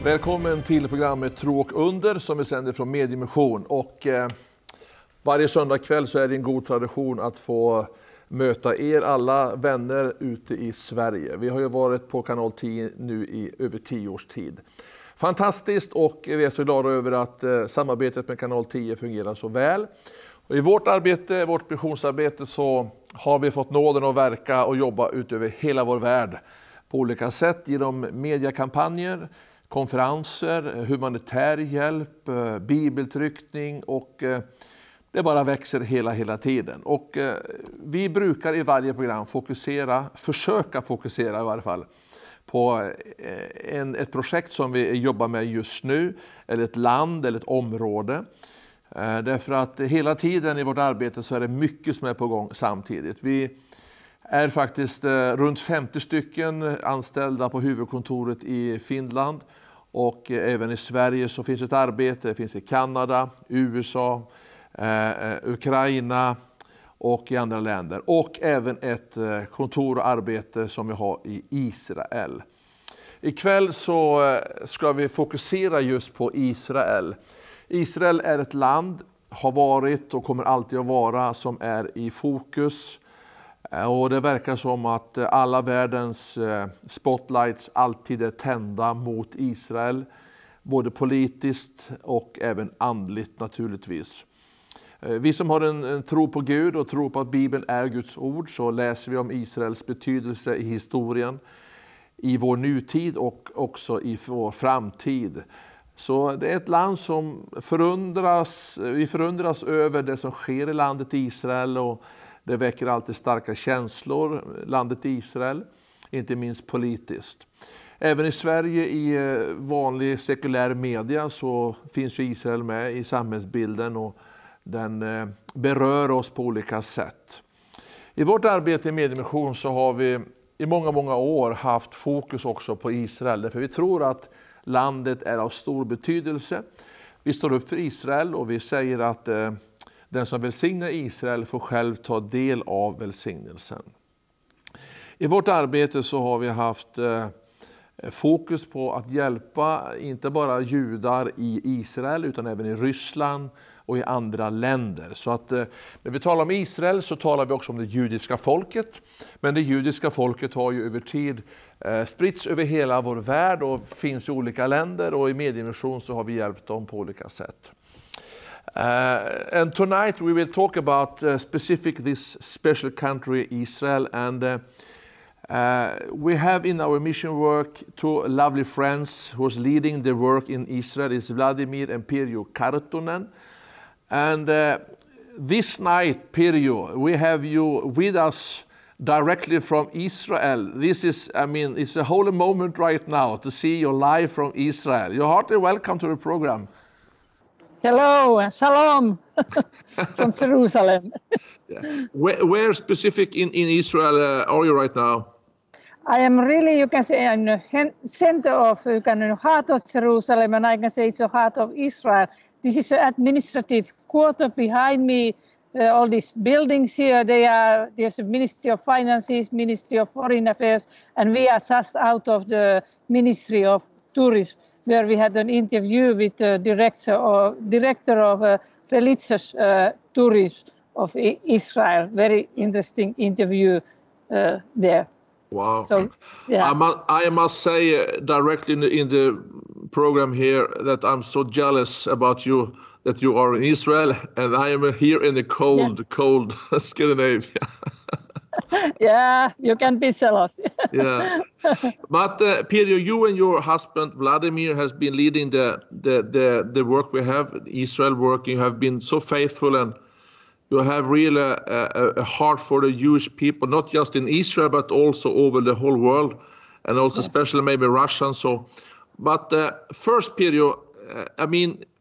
Välkommen till programmet Tro och under som vi sänder från Mediemission. Och varje söndag kväll så är det en god tradition att få möta er alla vänner ute i Sverige. Vi har ju varit på kanal 10 nu i över 10 års tid. Fantastiskt, och vi är så glada över att samarbetet med kanal 10 fungerar så väl. Och i vårt arbete, vårt missionsarbete, så har vi fått nåden att verka och jobba utöver hela vår värld på olika sätt genom mediekampanjer, konferenser, humanitär hjälp, bibeltryckning, och det bara växer hela tiden. Och vi brukar i varje program försöka fokusera i varje fall på ett projekt som vi jobbar med just nu, eller ett land eller ett område. Därför att hela tiden i vårt arbete så är det mycket som är på gång samtidigt. Vi är faktiskt runt 50 stycken anställda på huvudkontoret i Finland, och även i Sverige så finns ett arbete. Det finns i Kanada, USA, Ukraina och i andra länder, och även ett kontor och arbete som vi har i Israel. Ikväll så ska vi fokusera just på Israel. Israel är ett land, har varit och kommer alltid att vara, som är i fokus. Och det verkar som att alla världens spotlights alltid är tända mot Israel. Både politiskt och även andligt naturligtvis. Vi som har en tro på Gud och tror på att Bibeln är Guds ord, så läser vi om Israels betydelse i historien, i vår nutid och också i vår framtid. Så det är ett land som vi förundras över det som sker i landet Israel, och det väcker alltid starka känslor, landet Israel, inte minst politiskt. Även i Sverige i vanlig sekulär media så finns ju Israel med i samhällsbilden, och den berör oss på olika sätt. I vårt arbete i Mediemission så har vi i många år haft fokus också på Israel, därför vi tror att landet är av stor betydelse. Vi står upp för Israel, och vi säger att den som välsignar Israel får själv ta del av välsignelsen. I vårt arbete så har vi haft fokus på att hjälpa inte bara judar i Israel utan även i Ryssland och i andra länder. Så att när vi talar om Israel så talar vi också om det judiska folket. Men det judiska folket har ju över tid spritts över hela vår värld och finns i olika länder, och i Mediemission så har vi hjälpt dem på olika sätt. And tonight we will talk about this special country, Israel, and we have in our mission work two lovely friends who's leading the work in Israel. Is Vladimir and Pirjo Kartunen. And this night, Pirjo, we have you with us directly from Israel. This is, it's a holy moment right now to see you live from Israel. You're heartily welcome to the program. Hello, shalom from Jerusalem. Yeah. Where specific in Israel are you right now? I am really, you can say, in the center of, heart of Jerusalem, and I can say it's the heart of Israel. This is an administrative quarter behind me. All these buildings here, there's a Ministry of Finances, Ministry of Foreign Affairs, and we are just out of the Ministry of Tourism, where we had an interview with the director of religious tourism of Israel. Very interesting interview there. Wow. So, yeah. I must say directly in the program here that I'm so jealous about you, that you are in Israel and I am here in the cold Scandinavia. Yeah, you can be jealous. Yeah. But Pirjo, you and your husband Vladimir has been leading the work we have, Israel work. You have been so faithful, and you have really a heart for the Jewish people, not just in Israel, but also over the whole world, and also especially maybe Russia. But first, Pirjo,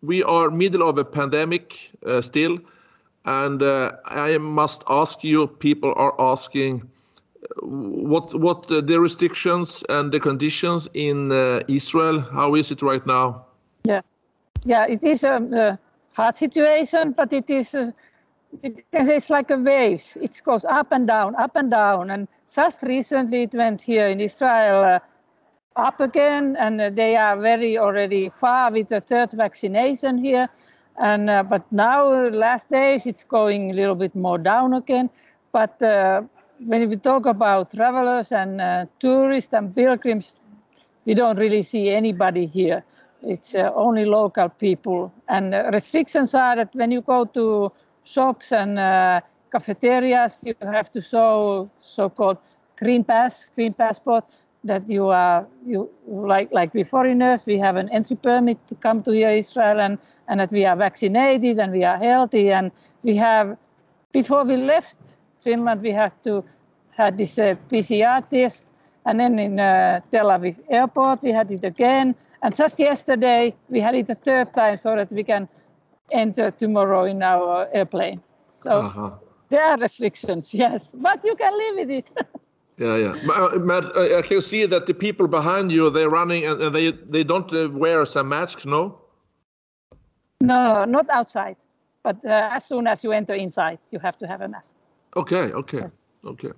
we are middle of a pandemic still, and I must ask you, people are asking what the restrictions and the conditions in Israel, how is it right now? Yeah, it is a hard situation, but it is... You can say it's like a waves. It goes up and down, and just recently it went here in Israel up again, and they are very already far with the third vaccination here. And but now, last days, it's going a little bit more down again. But when we talk about travelers and tourists and pilgrims, we don't really see anybody here. It's only local people. And restrictions are that when you go to shops and cafeterias, you have to show so-called green passport, that you are like we foreigners, we have an entry permit to come to here Israel, and that we are vaccinated and we are healthy, and we have, before we left Finland, we have to have this PCR test, and then in Tel Aviv airport we had it again, and just yesterday we had it a third time so that we can enter tomorrow in our airplane. So there are restrictions, yes, but you can live with it. Yeah. Matt, I can see that the people behind you, they're running and they don't wear some masks, no? No, not outside. But as soon as you enter inside, you have to have a mask. Okay. Yes. Okay.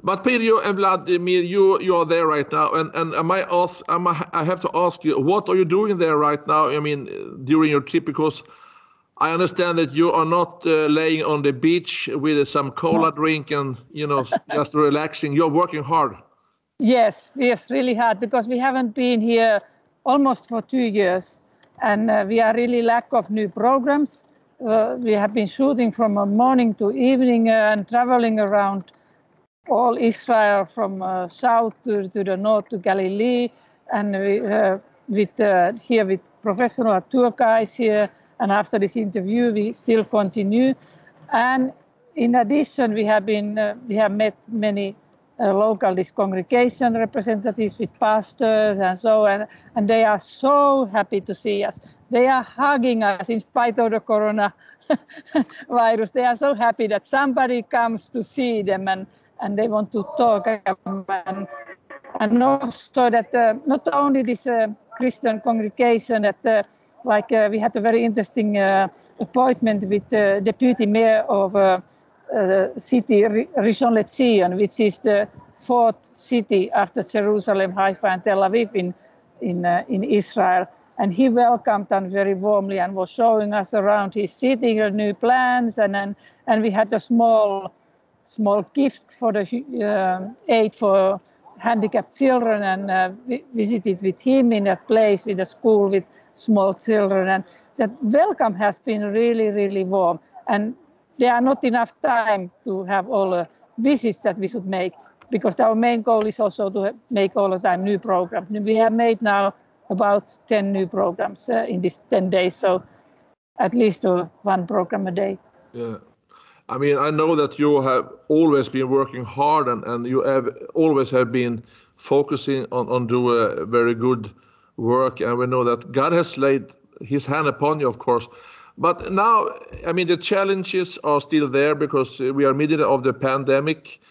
But Peter and Vladimir, you are there right now, and I have to ask you, what are you doing there right now? I mean, during your trip, because I understand that you are not laying on the beach with some cola drink and, just relaxing. You're working hard. Yes, really hard, because we haven't been here almost for 2 years, and we are really lack of new programs. We have been shooting from morning to evening and traveling around all Israel, from south to the north to Galilee, and here with professional tour guides here. And after this interview, we still continue. And in addition, we have met many local congregation representatives with pastors and so on, and they are so happy to see us. They are hugging us in spite of the corona virus. They are so happy that somebody comes to see them, and they want to talk. And also that not only this Christian congregation, that we had a very interesting appointment with the deputy mayor of city Rishon LeZion, which is the fourth city after Jerusalem, Haifa, and Tel Aviv in Israel. And he welcomed us very warmly and was showing us around his city, the new plans, and we had a small gift for the aid for handicapped children, and we visited with him in a place with a school with small children, and that welcome has been really, really warm. And there are not enough time to have all the visits that we should make, because our main goal is also to make all the time new programs. We have made now about 10 new programs in these 10 days, so at least one program a day. Yeah. I mean, I know that you have always been working hard, and you have always been focusing on do very good work, and we know that God has laid his hand upon you, of course. But now, I mean, the challenges are still there because we are middle of the pandemic.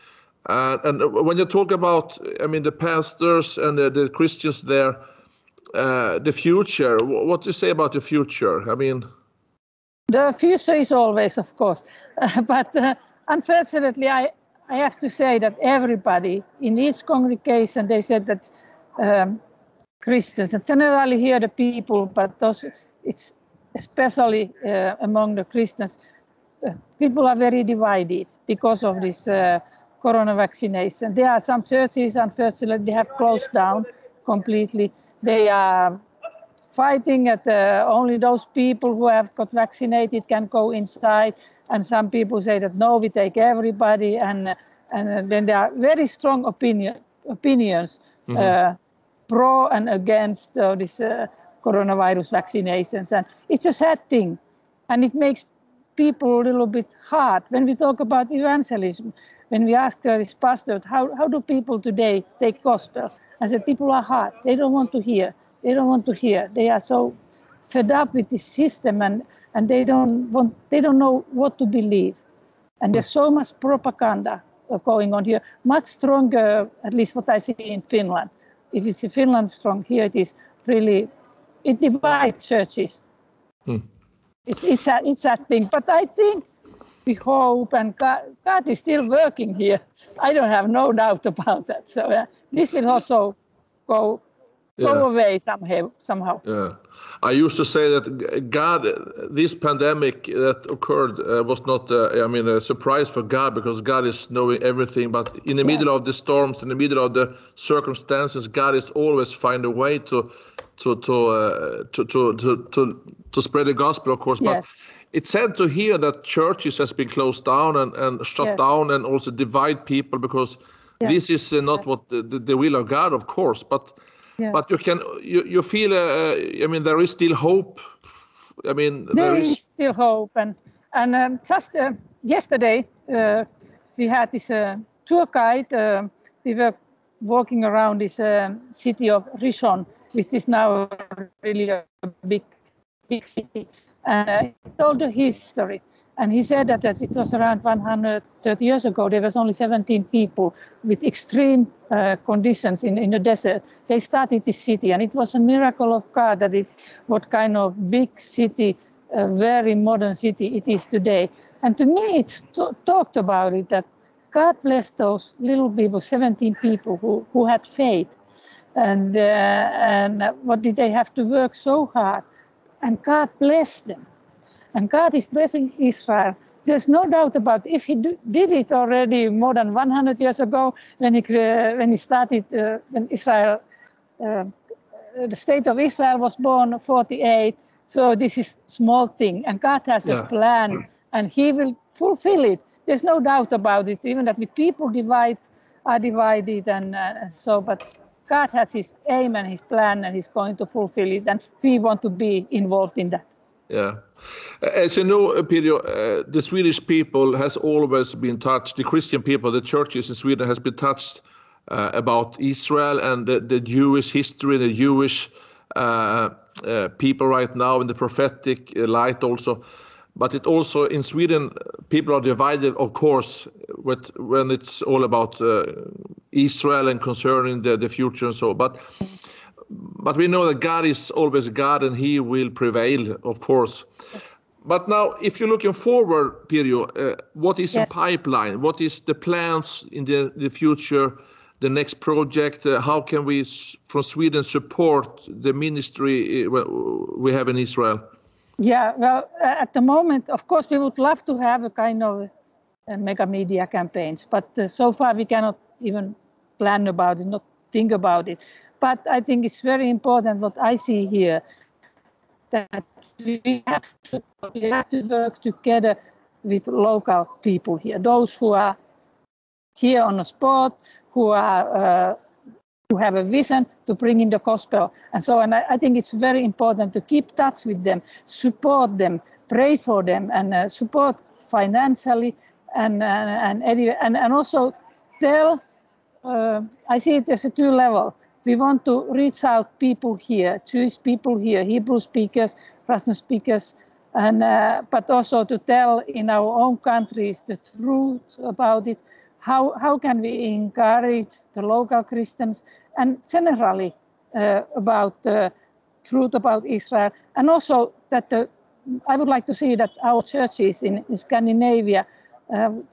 And when you talk about, I mean, the pastors and the Christians there, the future, what do you say about the future? I mean... The future is always, of course, but unfortunately, I have to say that everybody in each congregation, they said that Christians, and generally here the people, but also it's especially among the Christians, people are very divided because of this corona vaccination. There are some churches, unfortunately, they have closed down completely. They are fighting that only those people who have got vaccinated can go inside, and some people say that no, we take everybody, and then there are very strong opinions pro and against this coronavirus vaccinations, and it's a sad thing, and it makes people a little bit hard. When we talk about evangelism, when we ask this pastor, how do people today take gospel? I said, people are hard, they don't want to hear. They don't want to hear. They are so fed up with this system, and they don't know what to believe. And there's so much propaganda going on here, much stronger, at least what I see in Finland. If it's in Finland strong, here it is really, it divides churches. It's a thing. But I think we hope, and God is still working here. I don't have no doubt about that. So this will also go go away somehow. Yeah, I used to say that God, this pandemic that occurred was not, a surprise for God, because God is knowing everything. But in the middle of the storms, in the middle of the circumstances, God is always find a way to spread the gospel, of course. But it's sad to hear that churches has been closed down and shut down, and also divide people, because this is not what the will of God, of course. But you feel, there is still hope. There is still hope, and just yesterday we had this tour guide. We were walking around this city of Rishon, which is now really a big city. And he told the history, and he said that it was around 130 years ago. There was only 17 people with extreme conditions in the desert. They started this city, and it was a miracle of God that it's what kind of big city, a very modern city it is today. And to me, it's talked about it that God blessed those little people, 17 people who had faith, and what did they have to work so hard? And God blessed them. And God is blessing Israel. There's no doubt about it. If he did it already more than 100 years ago, when he started, when Israel, the state of Israel was born 48. So this is small thing. And God has a plan, and he will fulfill it. There's no doubt about it, even that the people are divided and so, but God has his aim and his plan, and he's going to fulfill it, and we want to be involved in that. Yeah. As you know, Peter, the Swedish people has always been touched, the Christian people, the churches in Sweden has been touched about Israel and the Jewish history, the Jewish people right now in the prophetic light also. But it also, in Sweden, people are divided, of course, when it's all about Israel and concerning the future and so. But we know that God is always God, and he will prevail, of course. But now, if you're looking forward, Pirjo, what is in pipeline? What is the plans in the future, the next project? How can we, from Sweden, support the ministry we have in Israel? Yeah, well, at the moment, of course, we would love to have a kind of mega media campaigns, but so far we cannot even plan about it, not think about it. But I think it's very important what I see here, that we have to work together with local people here, those who are here on the spot, who have a vision to bring in the gospel and so on. I think it's very important to keep touch with them, support them, pray for them, and support financially, and also tell. I see it as a two level. We want to reach out people here, Jewish people here, Hebrew speakers, Russian speakers, and but also to tell in our own countries the truth about it. How can we encourage the local Christians, and generally about the truth about Israel, and also that I would like to see that our churches in Scandinavia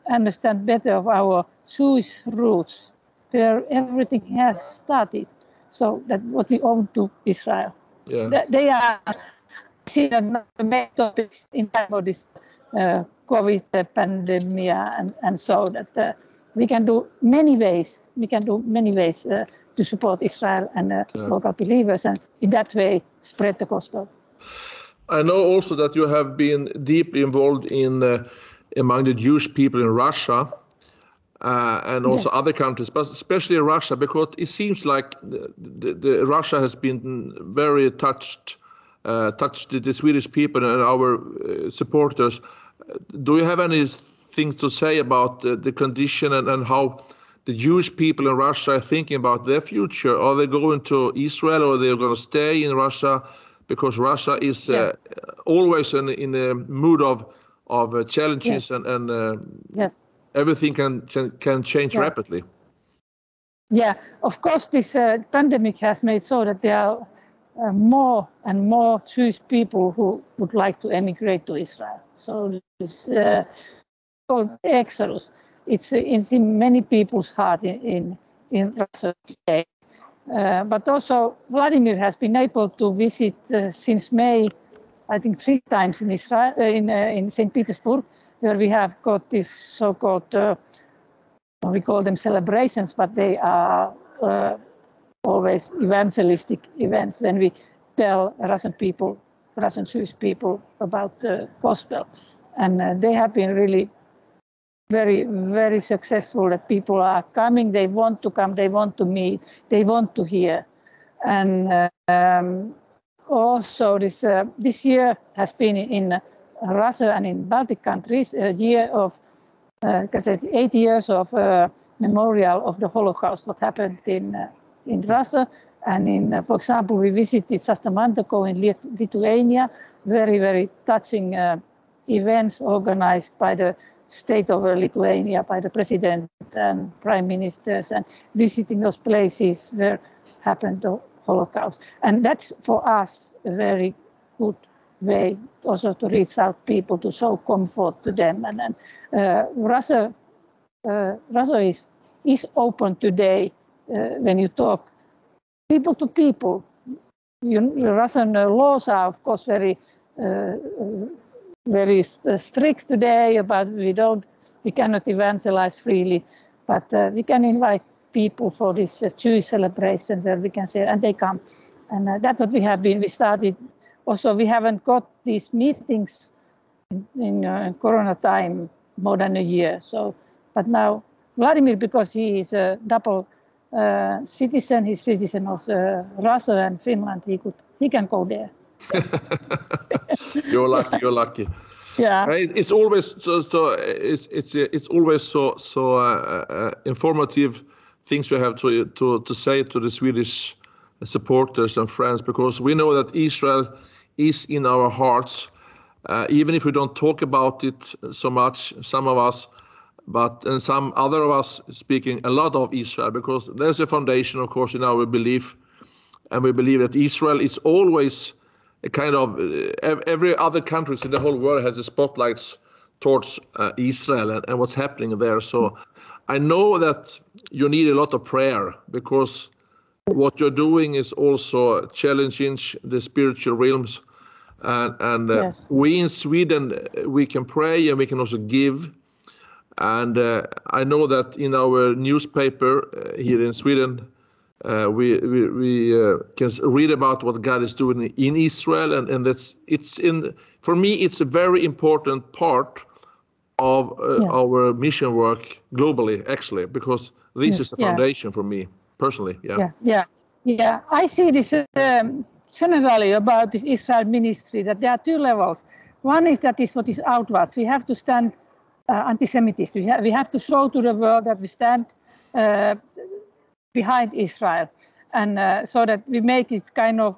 understand better of our Jewish roots, where everything has started. So that what we owe to Israel. They are seen the main topics in time of this COVID pandemic, and so that we can do many ways. We can do many ways to support Israel and local believers, and in that way spread the gospel. I know also that you have been deeply involved in among the Jewish people in Russia. And also other countries, but especially Russia, because it seems like the Russia has been very touched the Swedish people and our supporters. Do you have anything to say about the condition and how the Jewish people in Russia are thinking about their future? Are they going to Israel, or are they going to stay in Russia? Because Russia is always in a mood of challenges and everything can change rapidly. Yeah, of course, this pandemic has made so that there are more and more Jewish people who would like to emigrate to Israel. So this called exodus. It's in many people's heart in Russia today. But also Vladimir has been able to visit since May, I think 3 times in Israel, in St. Petersburg, where we have got this so-called, we call them celebrations, but they are always evangelistic events when we tell Russian people, Russian Jewish people about the gospel. And they have been really very, very successful, that people are coming, they want to come, they want to meet, they want to hear. And also this year has been in Russia and in Baltic countries a year of 8 years of memorial of the Holocaust, what happened in Russia. And for example, we visited just a month ago in Lithuania, very, very touching events organized by the state of Lithuania, by the president and prime ministers, and visiting those places where happened the Holocaust. And that's for us a very good way also to reach out people, to show comfort to them. And Russia is open today when you talk people to people. Russian laws are, of course, very strict today about we cannot evangelize freely, but we can invite people for this Jewish celebration where we can say, and they come. And that's what we started. Also, we haven't got these meetings in Corona time more than a year. So, but now Vladimir, because he is a double citizen, he's citizen of Russia and Finland, he can go there. You're lucky. You're lucky. Yeah. It's always it's always so informative things you have to say to the Swedish supporters and friends, because we know that Israel is in our hearts, even if we don't talk about it so much, some of us, and some other of us speaking a lot of Israel, because there's a foundation, of course, in our belief, and we believe that Israel is always a kind of every other countries in the whole world has the spotlights towards Israel and what's happening there. So I know that you need a lot of prayer, because what you're doing is also challenging the spiritual realms. And Yes. We in Sweden, we can pray and we can also give. And I know that in our newspaper here in Sweden, we can read about what God is doing in Israel, and for me it's a very important part of our mission work globally, actually, because this is the foundation for me personally. Yeah. I see this generally about this Israel ministry, that there are 2 levels. One is that is what is outwards. We have to stand anti-Semitism. We have to show to the world that we stand behind Israel, and so that we make it kind of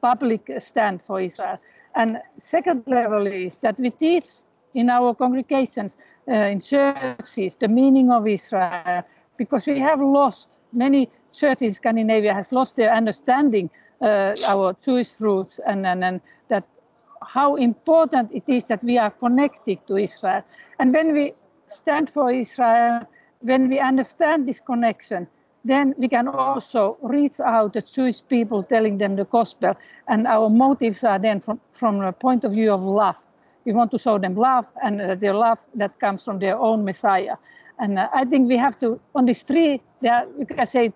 public stand for Israel. And second level is that we teach in our congregations, in churches, the meaning of Israel, because we have lost, many churches in Scandinavia has lost their understanding our Jewish roots, and that how important it is that we are connected to Israel. And when we stand for Israel, when we understand this connection, then we can also reach out to Jewish people, telling them the gospel. And our motives are then from a point of view of love. We want to show them love, and their love that comes from their own Messiah. And I think we have to, on these 3, you can say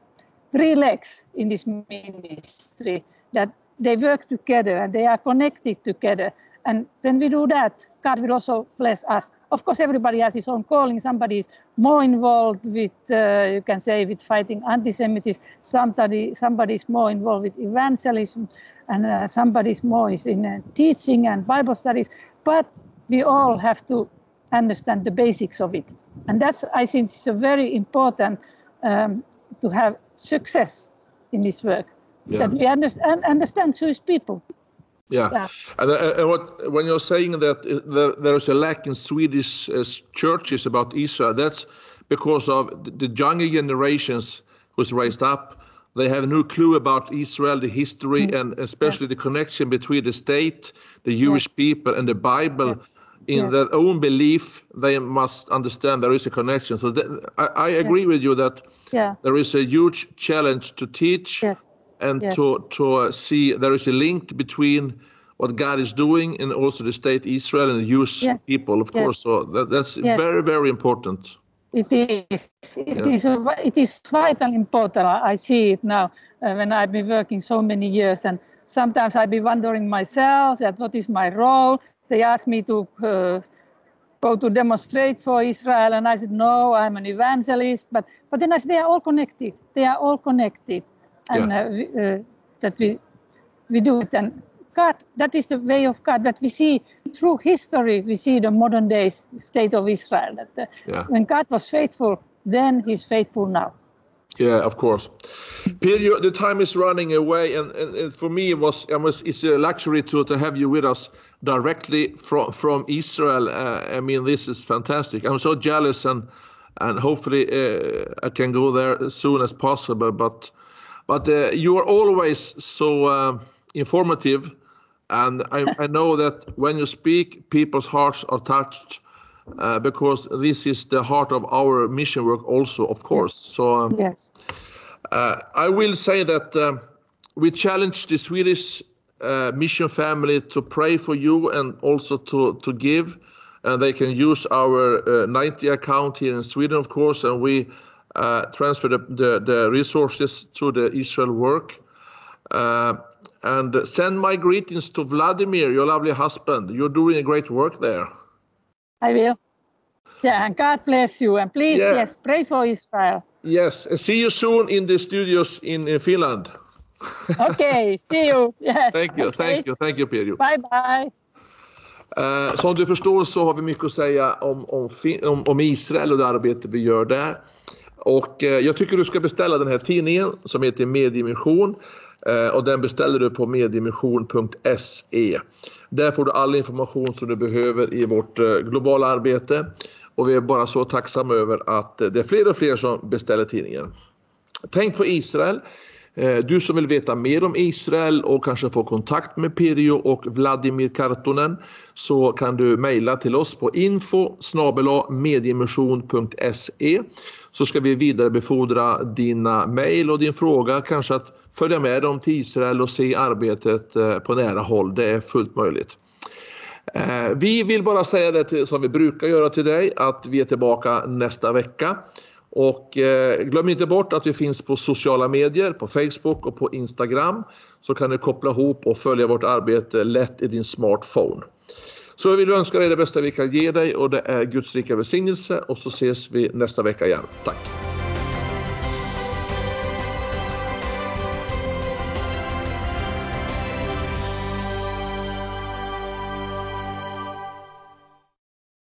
3 legs in this ministry, that they work together and they are connected together. And when we do that, God will also bless us. Of course, everybody has his own calling. Somebody is more involved with, you can say, with fighting anti-Semitism. Somebody is more involved with evangelism, and somebody is more in teaching and Bible studies. But we all have to understand the basics of it. And that's, I think, is a very important to have success in this work. That we understand Jewish people. Yeah. And when you're saying that there is a lack in Swedish churches about Israel, that's because of the younger generations who's raised up. They have no clue about Israel, the history, and especially the connection between the state, the Jewish people, and the Bible. in their own belief, they must understand there is a connection. So I agree with you that there is a huge challenge to teach and to see there is a link between what God is doing and also the state Israel and the Jewish people, of course. So that's very, very important. It is. It is vitally important. I see it now when I've been working so many years, and sometimes I've been wondering myself that what is my role. They asked me to go to demonstrate for Israel, and I said no, I'm an evangelist. But then I said they are all connected. They are all connected, and that we do it. And God, that is the way of God that we see through history. We see the modern day state of Israel. That when God was faithful, then He's faithful now. Yeah, of course. Peter, the time is running away, and for me it's a luxury to have you with us directly from Israel. I mean, this is fantastic. I'm so jealous, and hopefully I can go there as soon as possible. But you are always so informative, and I know that when you speak, people's hearts are touched. Because this is the heart of our mission work also, of course. So I will say that we challenge the Swedish mission family to pray for you and also to give. And they can use our 90 account here in Sweden, of course, and we transfer the resources to the Israel work. And send my greetings to Vladimir, your lovely husband. You're doing a great work there. I will. Yeah, and God bless you. And please, pray for Israel. Yes, and see you soon in the studios in Finland. Okay, see you. Yes. Thank you, thank you, Pedro. Bye bye. Som du förstår så har vi mycket att säga om Israel och det arbete vi gör där. Och jag tycker du ska beställa den här tidningen som heter Mediemission. Och den beställer du på mediemission.se. Där får du all information som du behöver i vårt globala arbete. Och vi är bara så tacksamma över att det är fler och fler som beställer tidningen. Tänk på Israel. Du som vill veta mer om Israel och kanske få kontakt med Pirjo och Vladimir Kartonen, så kan du mejla till oss på info@mediemission.se, så ska vi vidarebefordra dina mejl och din fråga, kanske att följa med dem till Israel och se arbetet på nära håll. Det är fullt möjligt. Vi vill bara säga det som vi brukar göra till dig, att vi är tillbaka nästa vecka. Och glöm inte bort att vi finns på sociala medier, på Facebook och på Instagram. Så kan du koppla ihop och följa vårt arbete lätt i din smartphone. Så jag vill önska dig det bästa vi kan ge dig, och det är Guds rika välsignelse, och så ses vi nästa vecka igen. Tack!